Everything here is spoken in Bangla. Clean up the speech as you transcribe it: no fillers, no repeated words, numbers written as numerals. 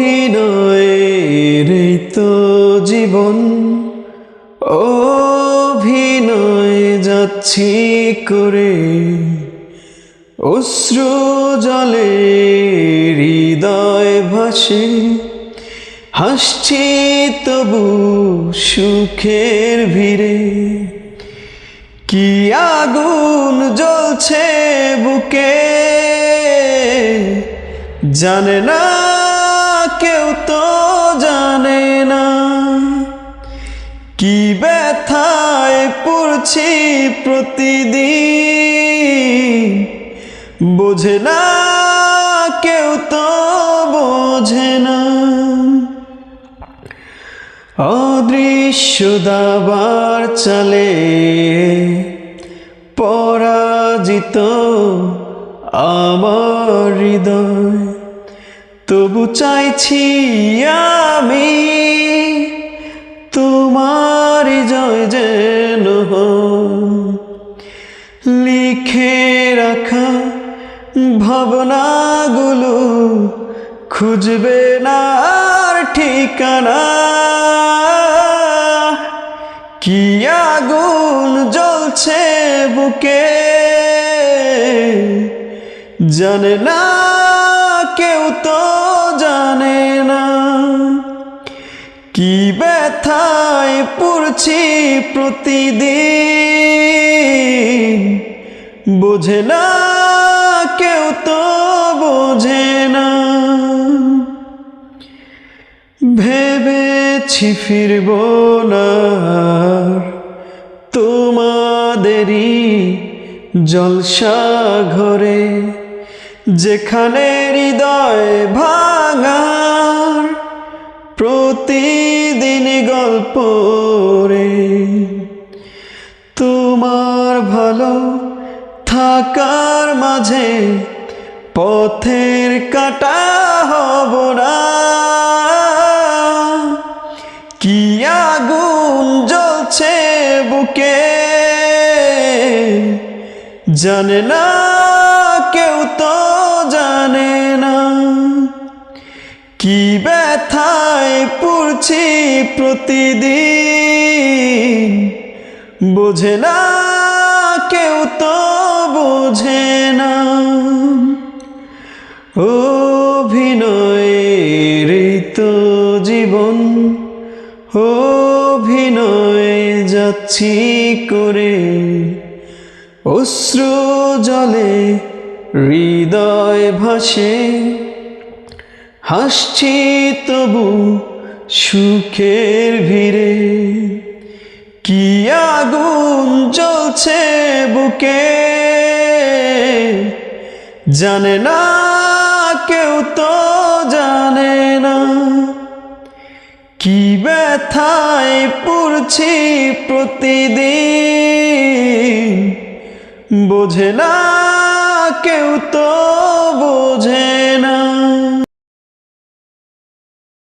অভিনয়ের এই তো জীবন, অভিনয় যাচ্ছি করে, অশ্রু জলে হৃদয় ভাসে, হাসছি তবু সুখের ভিড়ে। কি আগুন জ্বলছে বুকে, জানে না কেউ, তো জানে না। কি ব্যথায় পড়ছি প্রতিদিন, বোঝে না কেউ, তো বোঝে না। অদৃশ্য দাবার চালে পরাজিত আমার হৃদয়, তবু চাইছি আমি তোমার জয় যেন হয়। লিখে রাখা ভাবনাগুলো খুঁজবে না আর ঠিকানা। কি আগুন জ্বলছে বুকে, জানে না কেউ, তো জানে না। কি ব্যথায় পড়ছি প্রতিদিন, বোঝে না কেউ, তো বোঝে না। ভেবেছি ফিরব না তোমাদেরই জলসা ঘরে, যেখানে হৃদয় ভাঙার প্রতিদিন গল্প রে। তোমার ভালো থাকার মাঝে পথের কাঁটা হব না। কি আগুন জ্বলছে বুকে, জানে না কেউ, তো জানে না। কি ব্যথায় পড়ছি প্রতিদিন, বোঝে না কেউ, তো বোঝে না। অভিনয়ের এই তো জীবন, অভিনয় যাচ্ছি করে, অশ্রু জলে হৃদয় ভাসে, হাসছি তবু সুখের ভিড়ে। কি আগুন জ্বলছে বুকে, জানে না কেউ, তো জানে না। কি ব্যথায় পড়ছি প্রতিদিন, বোঝে না কেউ, তো বোঝে না।